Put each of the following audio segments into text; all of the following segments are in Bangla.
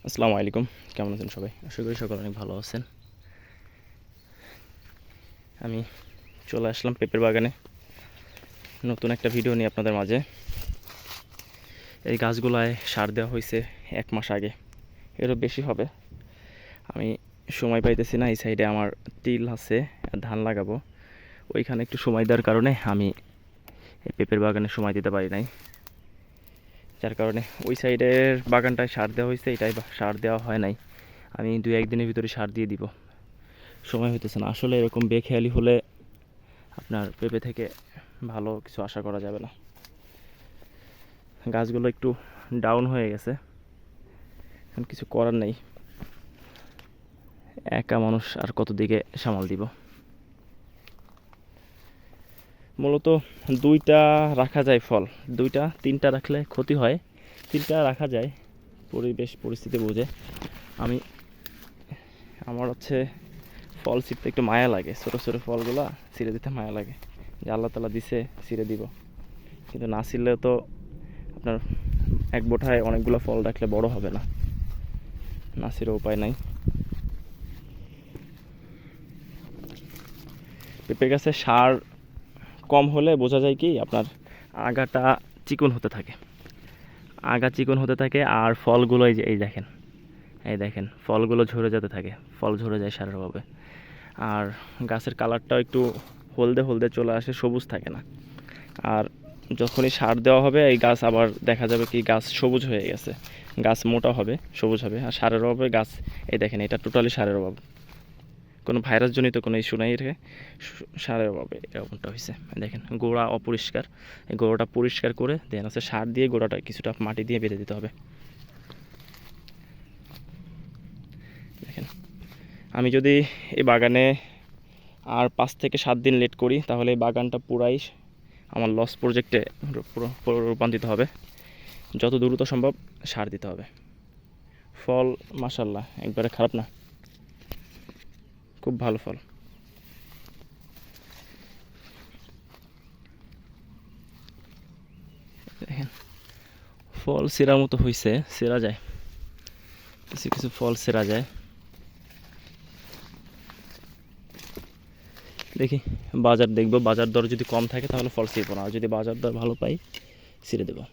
আসসালামু আলাইকুম। কেমন আছেন সবাই? আশা করি সকলে অনেক ভালো আছেন। আমি চলে আসলাম পেঁপের বাগানে নতুন একটা ভিডিও নিয়ে আপনাদের মাঝে। এই গাছগুলায় সার দেওয়া হয়েছে 1 মাস আগে, এরও বেশি হবে। আমি সময় পাইতেছি না। এই সাইডে আমার তিল আছে, ধান লাগাবো, ওইখানে একটু সময় দেওয়ার কারণে আমি এই পেঁপের বাগানে সময় দিতে পারি নাই। যার কারণে ওই সাইডের বাগানটায় সার দেওয়া হয়েছে, এটাই সার দেওয়া হয় নাই। আমি 2-1 দিনের ভিতরে সার দিয়ে দিব, সময় হইতেছে না। আসলে এরকম বেখেয়ালি হলে আপনার পেঁপে থেকে ভালো কিছু আশা করা যাবে না। গাছগুলো একটু ডাউন হয়ে গেছে, এখন কিছু করার নেই। একা মানুষ আর কত দিকে সামাল দিব। মূলত 2টা রাখা যায় ফল, 2টা 3টা রাখলে ক্ষতি হয়, 3টা রাখা যায় পরিবেশ পরিস্থিতি বুঝে। আমি আমার হচ্ছে ফল ছিঁড়তে একটু মায়া লাগে, ছোটো ছোটো ফলগুলা ছিঁড়ে দিতে মায়া লাগে, যে আল্লাহ তালা দিছে ছিঁড়ে দিব। কিন্তু না ছিঁড়লে তো আপনার এক বোঠায় অনেকগুলো ফল রাখলে বড় হবে না, না ছিঁড়ে উপায় নাই। পেঁপে গাছে সার কম হলে বোঝা যায় কি আপনার আগাটা চিকন হতে থাকে, আগা চিকন হতে থাকে, আর ফলগুলো এই দেখেন ফলগুলো ঝরে যেতে থাকে, ফল ঝরে যায় সারের অভাবে। আর গাছের কালারটাও একটু হলদে হলদে চলে আসে, সবুজ থাকে না। আর যখনই সার দেওয়া হবে এই গাছ আবার দেখা যাবে কি গাছ সবুজ হয়ে গেছে, গাছ মোটা হবে, সবুজ হবে। আর সারের অভাবে গাছ, এই দেখেন এটা টোটালি সারের অভাব, কোনো ভাইরাসজনিত কোনো ইস্যু নাই, এটা সারের অভাবে এরকমটা হয়েছে। দেখেন গোড়া অপরিষ্কার, এই গোড়াটা পরিষ্কার করে দেন হচ্ছে সার দিয়ে গোড়াটা কিছুটা মাটি দিয়ে বেঁধে দিতে হবে। দেখেন আমি যদি এই বাগানে আর 5 থেকে 7 দিন লেট করি তাহলে এই বাগানটা পুরাই আমার লস প্রজেক্টে রূপান্তরিত হবে। যত দ্রুত সম্ভব সার দিতে হবে। ফল মাশাল্লাহ একবারে খারাপ না, খুব ভালো ফল। দেখেন ফল সেরার মতো হয়েছে, সেরা যায়, কিছু কিছু ফল সেরা যায়। দেখি বাজার দেখবো, বাজার দর যদি কম থাকে তাহলে ফল ছিঁড়বো না, আর যদি বাজার দর ভালো পাই ছিঁড়ে দেবো।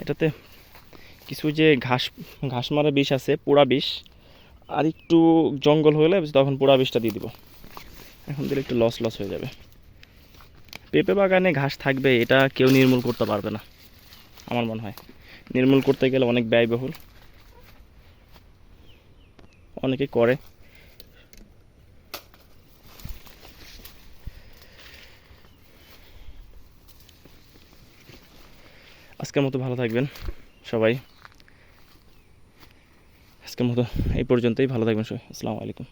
এটাতে কিছু যে ঘাস ঘাস মারা বিষ আছে, পোড়া বিষ, আর একটু জঙ্গল হলে তখন পোড়া বিষটা দিয়ে দিব। এখন দিলে একটু লস লস হয়ে যাবে। পেঁপে বাগানে ঘাস থাকবে, এটা কেউ নির্মূল করতে পারবে না আমার মনে হয়। নির্মূল করতে গেলে অনেক ব্যয়বহুল, অনেকে করে। আজকের মতো ভালো থাকবেন সবাই, আজকের মতো এই পর্যন্তই। ভালো থাকবেন সবাই। আসসালামু আলাইকুম।